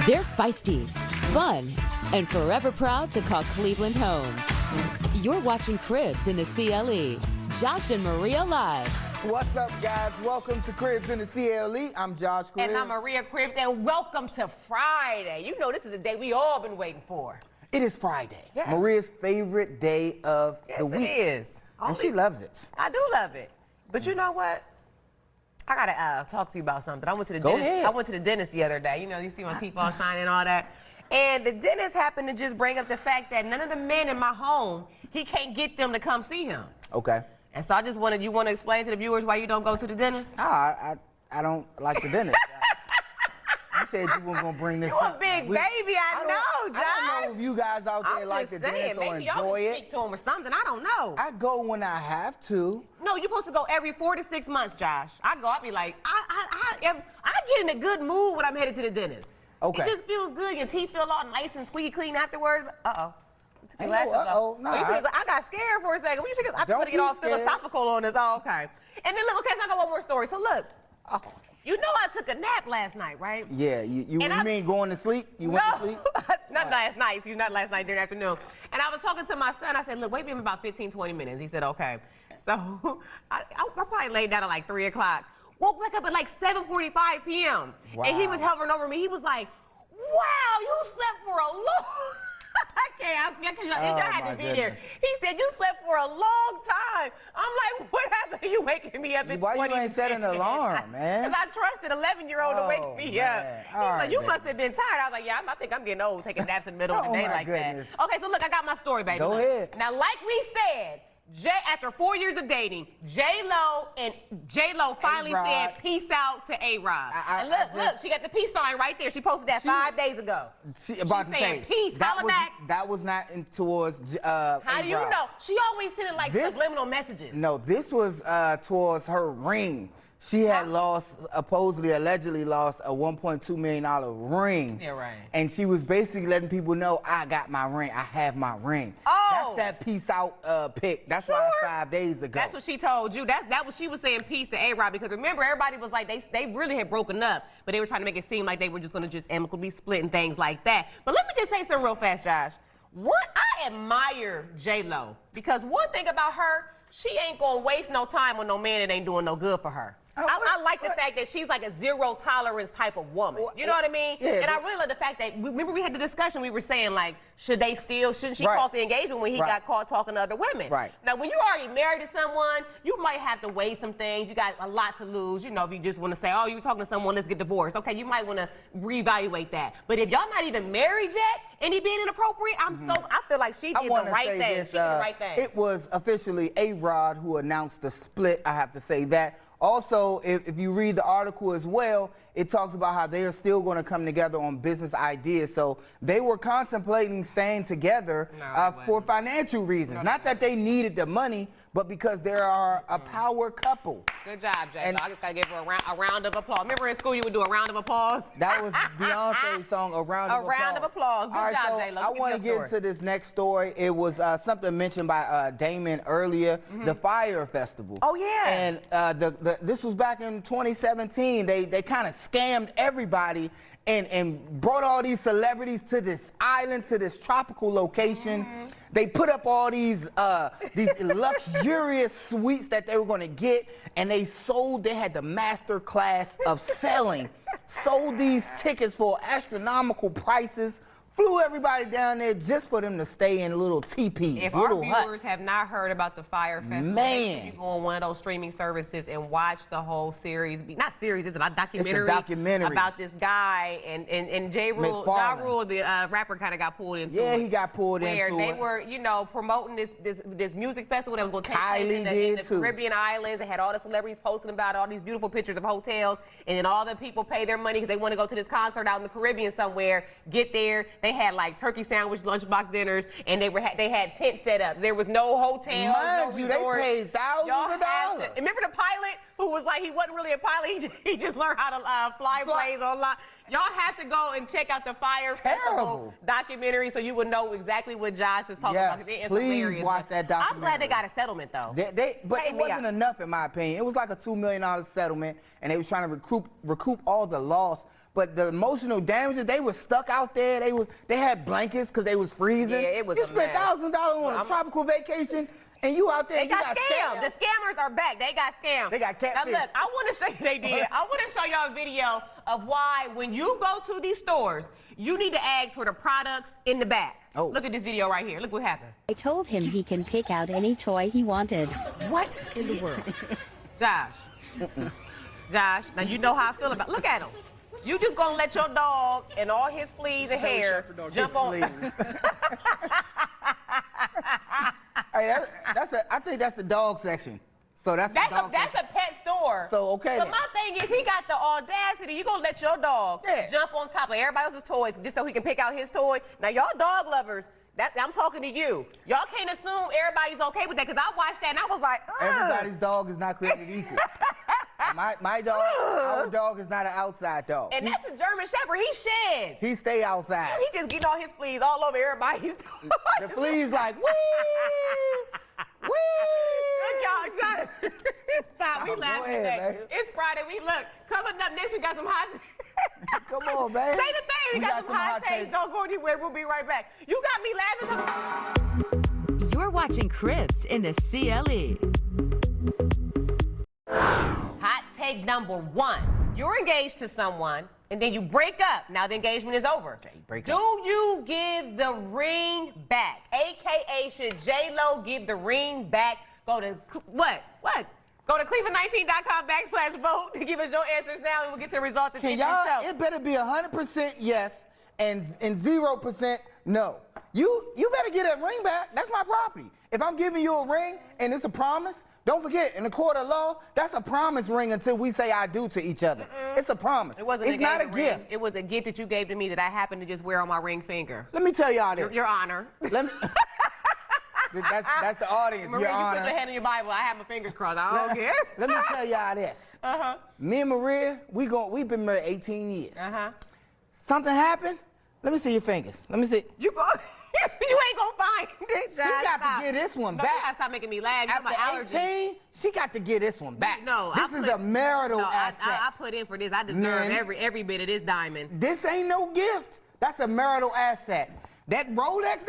They're feisty, fun, and forever proud to call Cleveland home. You're watching Cribs in the CLE. Josh and Maria live. What's up, guys? Welcome to Cribs in the CLE. I'm Josh Cribs. And I'm Maria Cribs, and welcome to Friday. You know this is the day we all been waiting for. It is Friday. Yeah. Maria's favorite day of the week. Yes, it is. And she loves it. I do love it. But you know what? I gotta talk to you about something. I went to the Go dentist. ahead. I went to the dentist the other day. You know, you see my teeth all shiny and all that. And the dentist happened to just bring up the fact that none of the men in my home, he can't get them to come see him. Okay. And so I just wanted, you want to explain to the viewers why you don't go to the dentist? No, I don't like the dentist. You said you weren't gonna bring this You up. a big baby, I know, Josh. I don't know if you guys out there I'm like just the saying, dentist or maybe y'all enjoy can it. speak to him or something. I don't know. I go when I have to. No, you're supposed to go every 4 to 6 months, Josh. I go, I be like, I get in a good mood when I'm headed to the dentist. Okay. It just feels good. Your teeth feel all nice and squeaky clean afterwards. Uh-oh. You took your Ain't no glasses off. uh-oh. Nah, I got scared for a second. When you took it, I Don't tried to get all be scared. philosophical on this. Oh, okay. And then, look, okay, so I got one more story. So, look. You know I took a nap last night, right? Yeah, you mean going to sleep? You went to sleep? Not last night. See, not last night, during the afternoon. And I was talking to my son. I said, look, wait for him about 15, 20 minutes. He said, okay. So I probably laid down at like 3 o'clock. Woke back up at like 7:45 p.m. Wow. And he was hovering over me. He was like, wow, you slept for a long I had to be there. He said, you slept for a long time. I'm like, what happened to you waking me up at 20 Why you ain't set an alarm, man? Because I trusted an 11-year-old to wake me up. He was like, you must have been tired. I was like, yeah, I think I'm getting old taking naps in the middle of the day like that. Okay, so look, I got my story, baby. Go ahead. Now, like we said, after 4 years of dating, JLO finally said peace out to A-Rod. And look, she got the peace sign right there. She posted that 5 days ago. She about to say peace, holla back. That was not towards How do you know? She always sending like subliminal messages. No, this was towards her ring. She had allegedly lost a $1.2 million ring. Yeah, right. And she was basically letting people know, I got my ring, I have my ring. Oh. That's that peace out pic. That's why it's 5 days ago. That's what she told you. That what she was saying, peace to A-Rod, because remember, everybody was like, they really had broken up, but they were trying to make it seem like they were just going to just amicably split and things like that. But let me just say something real fast, Josh. I admire JLo, because one thing about her, she ain't going to waste no time on no man that ain't doing no good for her. I like the fact that she's like a zero tolerance type of woman. You know what I mean? Yeah, and I really like the fact that, remember we had the discussion, we were saying like, shouldn't she call off the engagement when he got caught talking to other women? Right. Now, when you're already married to someone, you might have to weigh some things. You got a lot to lose. You know, if you just want to say, oh, you're talking to someone, let's get divorced. Okay, you might want to reevaluate that. But if y'all not even married yet, and he being inappropriate, I feel like she did the right thing. She did the right thing. It was officially A-Rod who announced the split, I have to say that. Also, if you read the article as well, it talks about how they are still going to come together on business ideas. So they were contemplating staying together for financial reasons. Not that they needed the money, but because they are a power couple. Good job, Jay. I just got to give her a round of applause. Remember in school you would do a round of applause? That was Beyonce's song, A Round of Applause. A round of applause. Good job, J-Lo. I want to get into this next story. It was something mentioned by Damon earlier, the Fire Festival. Oh, yeah. And this was back in 2017. They kind of scammed everybody and brought all these celebrities to this island, to this tropical location. They put up all these luxurious suites that they were going to get, and they had the master class of selling. Sold these tickets for astronomical prices. Flew everybody down there just for them to stay in little teepees, if little our viewers have not heard about the Fire Festival, you go on one of those streaming services and watch the whole series. Not series, it's a documentary. It's a documentary about this guy and Ja Rule, the rapper, kind of got pulled into it. Yeah, he got pulled into it. Where they were, you know, promoting this music festival that was going to take place in the Caribbean islands. They had all the celebrities posting about all these beautiful pictures of hotels, and then all the people pay their money because they want to go to this concert out in the Caribbean somewhere. Get there. They had like turkey sandwich, lunchbox dinners, and they had tents set up. There was no hotel, no resort. They paid thousands of dollars. Remember the pilot who was like, he wasn't really a pilot, he just learned how to fly planes online. Y'all have to go and check out the Fire Festival documentary so you would know exactly what Josh is talking about. It's please hilarious. Watch that documentary. I'm glad they got a settlement, though. But it wasn't enough, in my opinion. It was like a $2 million settlement, and they was trying to recoup all the loss. but the emotional damages, they were stuck out there. They had blankets because they was freezing. Yeah, it was You a spent mess. $1,000 on a tropical vacation, and you out there, They you got got scammed. The scammers are back. They got scammed. They got catfish. Now look, I want to show you they did. I want to show y'all a video of why when you go to these stores, you need to ask for the products in the back. Oh. Look at this video right here. Look what happened. I told him he can pick out any toy he wanted. What in the world? Josh. Josh, now you know how I feel about. Look at him. You just gonna let your dog and all his fleas and hair jump on. Hey, I think that's the dog section. So that's That's the dog a pet store. So, okay But then. my thing is, he got the audacity. You gonna let your dog jump on top of everybody else's toys just so he can pick out his toy? Now, y'all dog lovers, I'm talking to you. Y'all can't assume everybody's okay with that because I watched that and I was like, ugh. Everybody's dog is not created equal. My dog, our dog is not an outside dog. And that's a German Shepherd. He sheds. He stay outside. He just getting all his fleas all over everybody's toys. The fleas like, wee, wee. Look, y'all, stop. We Oh, go laughing ahead, today. man. It's Friday. We look. Coming up next, we got some hot. Come on, man. Say the thing. We got some hot takes. Don't go anywhere. We'll be right back. You got me laughing. You're watching Cribs in the CLE. Hot take number 1. You're engaged to someone, and then you break up. Now the engagement is over. Okay, break Do up. you give the ring back? AKA, should JLO give the ring back? Go to what? Go to cleveland19.com/vote to give us your answers now, and we'll get to the results at the Can end of the y'all? show. It better be 100% yes and 0% no. You better get that ring back. That's my property. If I'm giving you a ring and it's a promise, don't forget, in the court of law, that's a promise ring until we say I do to each other. It's a promise. It wasn't It's not a ring. gift. It was a gift that you gave to me that I happened to just wear on my ring finger. Let me tell y'all this. Your Honor. Let me. that's the audience, Maria, Your you Honor. put your hand in your Bible. I have my fingers crossed. I don't care. Let me tell y'all this. Me and Maria, we've been married 18 years. Something happened? Let me see your fingers. Let me see. You go. You ain't gonna find this. She got to get this one No, back. you gotta stop making me laugh. You have my allergies. After 18, she got to get this one back. No, this is a marital asset. I put in for this. I deserve Man. every bit of this diamond. This ain't no gift. That's a marital asset. That Rolex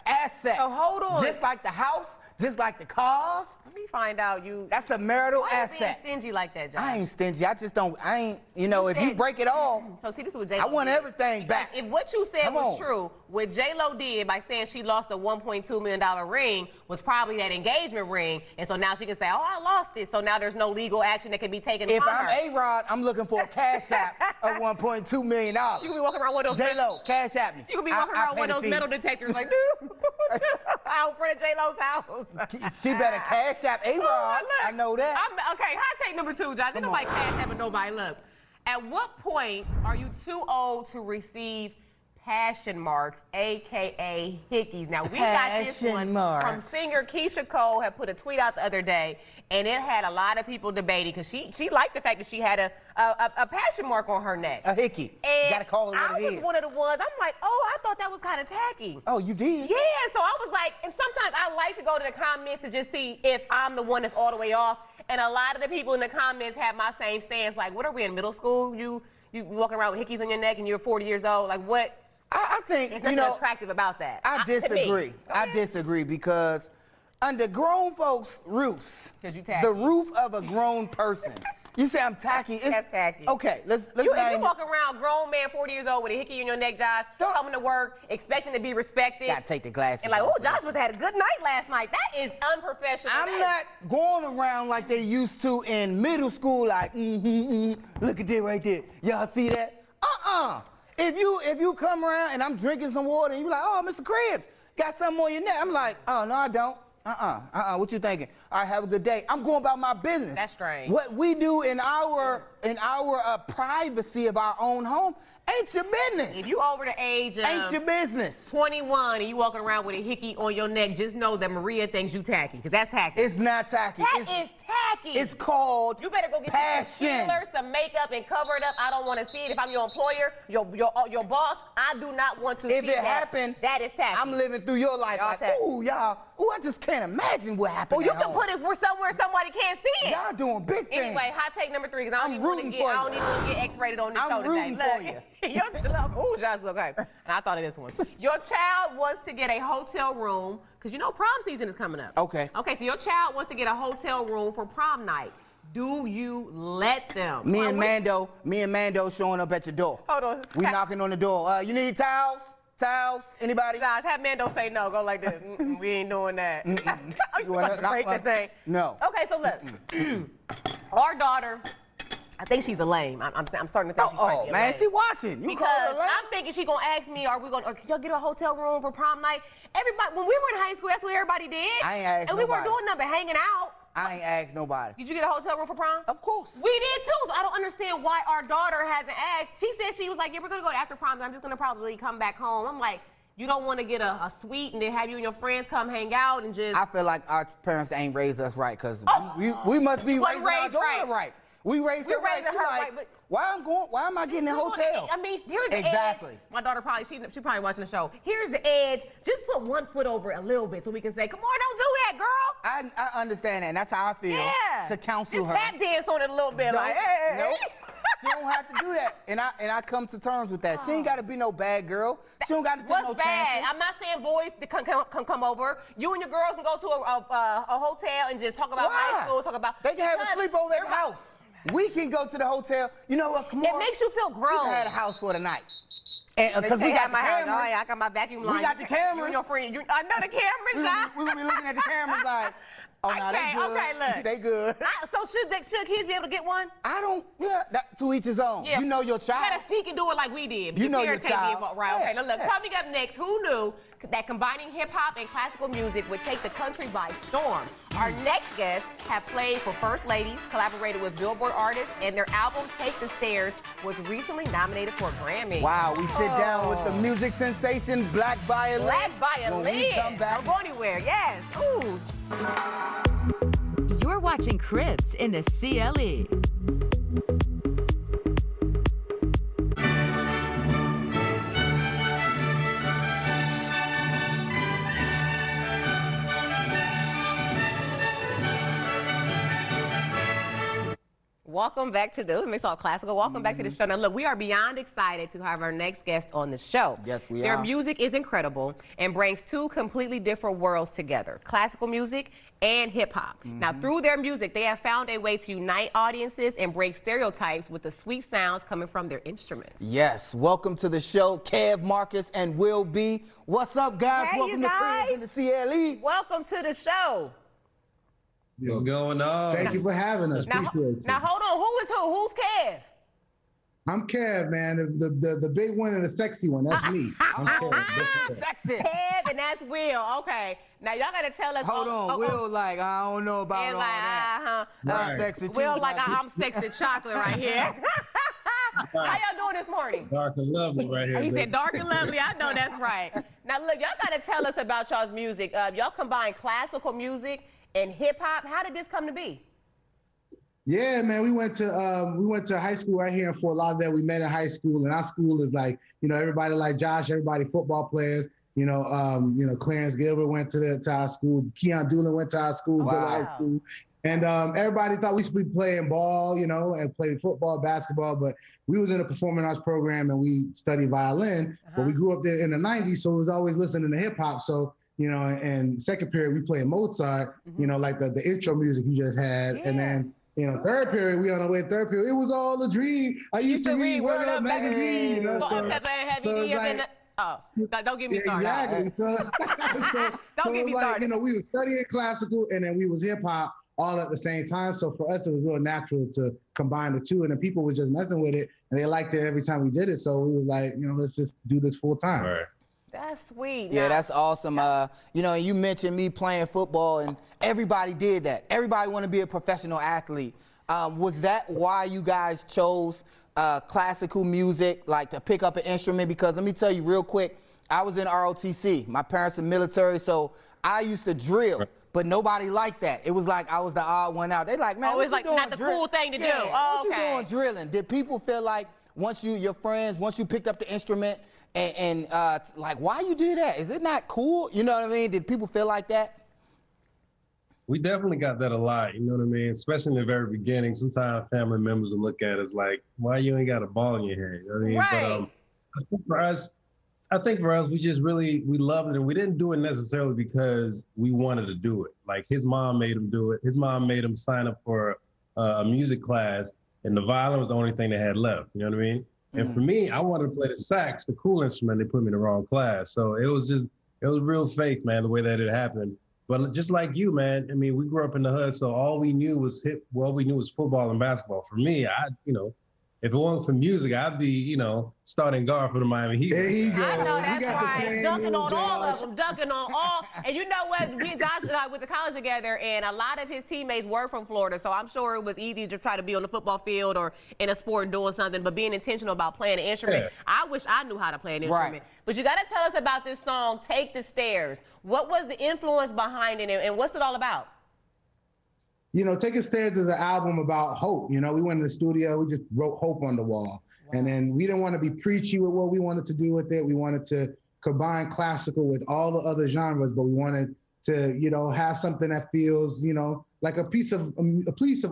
asset. So hold on. Just like the house, just like the cars. Let me find out you. That's a marital Why you being asset. stingy like that, John? I ain't stingy. I just don't. I ain't. You know, if you said- break it off, So see, this is what JLo I want did. everything back. If what you said Come was on. true, what JLo did by saying she lost a $1.2 million ring was probably that engagement ring, and so now she can say, "Oh, I lost it." So now there's no legal action that can be taken. If from I'm her. A-Rod, I'm looking for a cash app of $1.2 million. You can be walking around with those. J-Lo, cash app me. You can be I- walking I around pay with the those fee. metal detectors like, dude, out front of JLo's house. She better cash app A-Rod. Look, I know that. Okay, hot take number 2, Josh. Ain't nobody cash apping nobody. Look, at what point are you too old to receive passion marks, AKA hickeys? Now, we got this Passion one marks. from singer Keisha Cole, had put a tweet out the other day, and it had a lot of people debating because she liked the fact that she had a passion mark on her neck. A hickey. And You gotta call it what I it was is. one of the ones, I'm like, oh, I thought that was kind of tacky. Oh, you did? Yeah, so I was like, and sometimes I like to go to the comments to just see if I'm the one that's all the way off. And a lot of the people in the comments have my same stance. Like, what are we in middle school? You walking around with hickeys on your neck and you're 40 years old? Like, what? I think, There's you nothing know, attractive about that. I To me. disagree. Go I ahead. disagree because under grown folks' roofs, 'Cause you tacky. the roof of a grown person, you say I'm tacky. That's tacky. Okay, let's If not you even, walk around, grown man, 40 years old, with a hickey in your neck, Josh, Don't- coming to work, expecting to be respected. gotta take the glasses And like, off oh, for Josh this. must have had a good night last night. That is unprofessional. I'm That not going around like they used to in middle school, like, look at that right there. Y'all see that? If you come around and I'm drinking some water and you like, oh, Mr. Cribbs, got something on your neck. I'm like, oh, no, I don't. What you thinking? All right, have a good day. I'm going about my business. That's strange. What we do in our privacy of our own home ain't your business. If you over the age of Ain't your business. 21 and you walking around with a hickey on your neck, just know that Maria thinks you tacky, because that's tacky. It's not tacky. That It's, is tacky. Nike. It's called You better go get passion. some concealer, some makeup, and cover it up. I don't want to see it. If I'm your employer, your boss, I do not want to see that. If it happened, that is tacky. I'm living through your life Y'all like, tacky. ooh, y'all. Ooh, I just can't imagine what happened. Well, you at can home. put it where somewhere somebody can't see it. Y'all doing big things. Anyway, hot take number 3, because I I'm don't even want to rooting get, for I you. don't even want to get X-rated on this I'm show today. rooting for you. Ooh, Josh, look, okay. And I thought of this one. Your child wants to get a hotel room, because you know prom season is coming up. Okay. Okay, so your child wants to get a hotel room for prom night. Do you let them? Me and Mando showing up at your door. Hold on. We knocking on the door. You need towels? Towels? Anybody? Josh, have Mando say no. Go like this. We ain't doing that. Oh, you want to break the thing? No. Okay, so look. Our daughter, I think she's a lame. I'm starting to think she's Oh, man, she watching. You call her because lame? I'm thinking she's gonna ask me, can y'all get a hotel room for prom night? Everybody, when we were in high school, that's what everybody did. I ain't asked And we weren't nobody. doing nothing but hanging out. I ain't asked nobody. Did you get a hotel room for prom? Of course. We did too, so I don't understand why our daughter hasn't asked. She said she was like, yeah, we're gonna go after prom, I'm just gonna probably come back home. I'm like, you don't want to get a suite and then have you and your friends come hang out and just... I feel like our parents ain't raised us right, because we must be raising our daughter right. We raised her right. She like, but why am I getting a hotel? I mean, here's the Exactly. edge. My daughter probably, she probably watching the show. Here's the edge. Just put one foot over it a little bit so we can say, come on, don't do that, girl. I understand that, and that's how I feel. Yeah. To counsel just her. tap dance on it a little bit. Don't- Like, hey. Nope. She don't have to do that, and I come to terms with that. She ain't got to be no bad girl. She don't got to take What's no bad? chances. I'm not saying boys to come over. You and your girls can go to a hotel and just talk about high school, talk about... They can have a sleepover at the house. We can go to the hotel. You know what? Come on. It makes you feel We grown. can have a house for the night. Because we got the cameras. Oh, yeah, I got my vacuum line. We got the cameras. You and your friend. I know the cameras, Josh. We're going to be looking at the cameras like, oh, no, they good. Okay, look. They good. So should kids be able to get one? I don't, to each his own. Yeah. You know your You child. gotta sneak and do it like we did. But You know parents your can't child. Be involved. Right, Yeah, okay. Now look, yeah. coming up next, who knew that combining hip hop and classical music would take the country by storm? Our next guests have played for First Ladies, collaborated with Billboard artists, and their album Take the Stairs was recently nominated for a Grammy. Wow, we sit down with the music sensation Black Violin. Black Violin. When we come back. Don't go anywhere. Yes. Ooh. You're watching Cribs in the CLE. Welcome back to the Mix All Classical. Welcome back to the show. Now, look, we are beyond excited to have our next guest on the show. Yes, we Their are. music is incredible and brings two completely different worlds together, classical music and hip hop. Now, through their music, they have found a way to unite audiences and break stereotypes with the sweet sounds coming from their instruments. Yes, welcome to the show, Kev, Marcus, and Will B. What's up, guys? Hey, Welcome you to guys. Cribs in the CLE. Welcome to the show. What's going on? Thank you for having us. Now, Appreciate you. now hold on. Who is who? Who's Kev? I'm Kev, man. The big one and the sexy one. That's me. I'm Kev. Sexy. Kev, and that's Will. Okay. Now, y'all got to tell us. Hold on, Will, like, I don't know about And all like, that. Right. Sexy too. Will, like, I'm sexy chocolate right here. How y'all doing this morning? Dark and lovely right here. He baby. said dark and lovely. I know that's right. Now, look, y'all got to tell us about y'all's music. Y'all combine classical music and hip hop. How did this come to be? Yeah, man. We went to high school right here in Fort Lauderdale. We met in high school, and our school is like, everybody like Josh, everybody football players. Clarence Gilbert went to our school. Keon Doolin went to our school, Wow. Dillard High School. And everybody thought we should be playing ball, and play football, basketball. But we was in a performing arts program, and we studied violin. But we grew up there in the 90s, so we was always listening to hip hop. So, and second period, we played Mozart, like the intro music you just had. Yeah. And then, third period, we on our way to third period. It was all a dream. I used to read Word Up magazine. Salt and pepper and heavy so D up in the... Oh, don't get me started. Exactly. Don't get me started. We were studying classical, and then we was hip hop all at the same time. So for us, it was real natural to combine the two. And then people were just messing with it, and they liked it every time we did it. So we was like, let's just do this full time. Right. That's sweet. Yeah, Now, that's awesome. You mentioned me playing football, and everybody did that. Everybody want to be a professional athlete. Was that why you guys chose classical music, like to pick up an instrument? Because let me tell you real quick, I was in ROTC. My parents are military, so I used to drill. but nobody liked that. It was like I was the odd one out. They like, man, Oh, what it's you like doing not the cool thing to do. Oh, what okay. you doing drilling? Did people feel like once you picked up the instrument and like, why you do that? Is it not cool? You know what I mean? Did people feel like that? We definitely got that a lot, you know what I mean? Especially in the very beginning. Sometimes family members will look at us like, why you ain't got a ball in your hand? You know what I mean? Right. But I think for us, we just we loved it. And we didn't do it necessarily because we wanted to do it. Like his mom made him do it. His mom made him sign up for a music class, and the violin was the only thing they had left. You know what I mean? And for me, I wanted to play the sax, the cool instrument. They put me in the wrong class. So it was real fake, man, the way that it happened. But just like you, man, I mean, we grew up in the hood, so all we knew was football and basketball. For me, if it wasn't for music, I'd be, starting guard for the Miami Heat. There you go. I know, You that's got the right. same Dunking move, on all of Josh. them, dunking on all. And you know what? Me and Josh and I went to college together, and a lot of his teammates were from Florida, so I'm sure it was easy to try to be on the football field or in a sport doing something, but being intentional about playing an instrument. Yeah. I wish I knew how to play an instrument. Right. But you got to tell us about this song, Take the Stairs. What was the influence behind it, and what's it all about? Take the Stairs is an album about hope. We went in the studio, we just wrote hope on the wall. Wow. And then we didn't want to be preachy with what we wanted to do with it. We wanted to combine classical with all the other genres, but we wanted to, have something that feels, like a piece of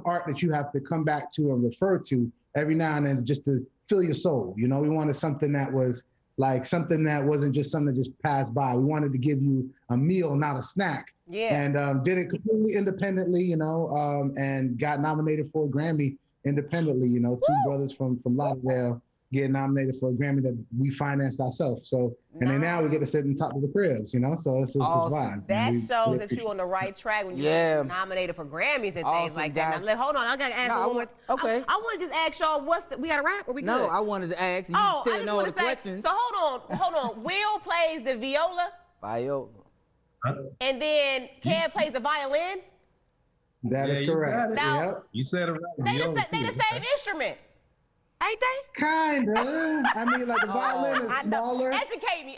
art that you have to come back to and refer to every now and then just to fill your soul. We wanted something that was like something that wasn't just something that just passed by. We wanted to give you a meal, not a snack. Yeah. And did it completely independently, and got nominated for a Grammy independently. Two brothers from Lauderdale getting nominated for a Grammy that we financed ourselves. So, and then now we get to sit on top of the cribs, so it's Awesome. fine. That shows that you're on the right track when you're nominated for Grammys and things like that. Now, hold on, I gotta ask one more. Okay. I want to just ask y'all, we got a rap or we good? No, I wanted to ask you. I Still just know want the to say. questions. So hold on. Will plays the viola, Viola. and then Cam plays the violin. That is correct. Now, Yep. You said it right. They the same instrument, ain't they? Kinda. I mean, like the violin is smaller. Educate me.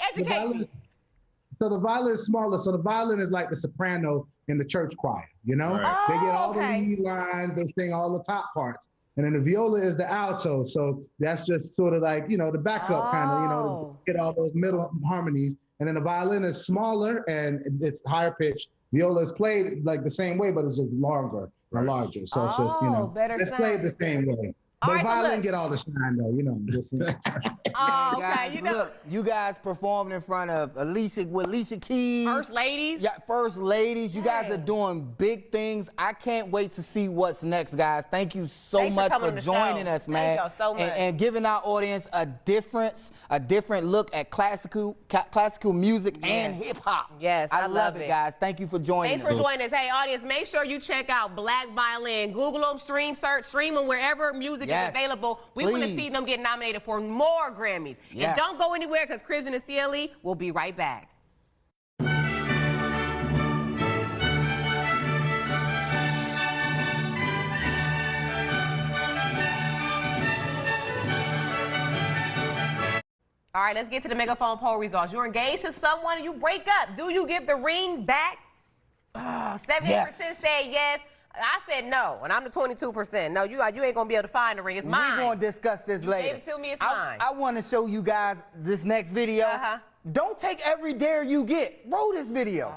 So the violin is smaller. So the violin is like the soprano in the church choir, Right. They get all the lead lines, they sing all the top parts. And then the viola is the alto. So that's just sort of like, the backup kind of, to get all those middle harmonies. And then the violin is smaller and it's higher pitched. Viola is played like the same way, but it's just longer and larger. So it's just, it's played the same way. But violin get all the shine though, just. Oh, Guys, okay. look, you guys performed in front of Alicia Keys. First ladies. Yeah, first ladies. You guys are doing big things. I can't wait to see what's next, guys. Thank you so much for joining us, man. Thank y'all so much. And giving our audience a different look at classical music and hip hop. Yes, I love it, guys. Thank you for joining us. Thanks for joining us. Hey, audience, make sure you check out Black Violin. Google them, stream them wherever music is available. We want to see them get nominated for more Grammys. Yes. And don't go anywhere because Cribs in the CLE will be right back. All right, let's get to the megaphone poll results. You're engaged to someone and you break up. Do you give the ring back? 78% say yes. I said no, and I'm the 22%. No, you ain't gonna be able to find the ring. It's mine. We're gonna discuss this later. Gave it to me, it's mine. I want to show you guys this next video. Don't take every dare you get. Roll this video.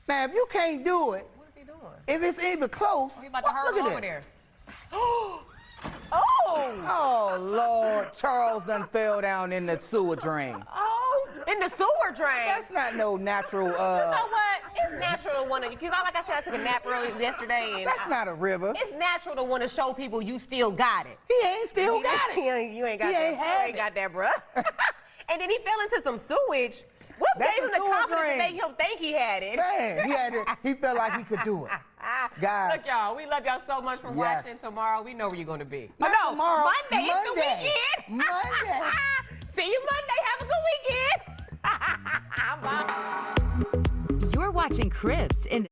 Now, if you can't do it, What is he doing? if it's even close, He about to hurl look at over this. there. Oh! Oh, Lord, Charles done fell down in the sewer drain. Oh, in the sewer drain. That's not no natural, You know what? It's natural to want to, because like I said, I took a nap early yesterday. And that's not a river. It's natural to want to show people you still got it. He ain't still got it. You ain't got He that. ain't had You ain't got that, bruh. And then he fell into some sewage. What That's gave him a the sewer confidence drain. to make him think he had it? Man, he felt like he could do it. Guys. Look, y'all, we love y'all so much for watching. Tomorrow, we know where you're going to be. Not tomorrow. Monday. It's the Monday. weekend. Monday. See you Monday. Have a good weekend. Bye. You're watching Cribs in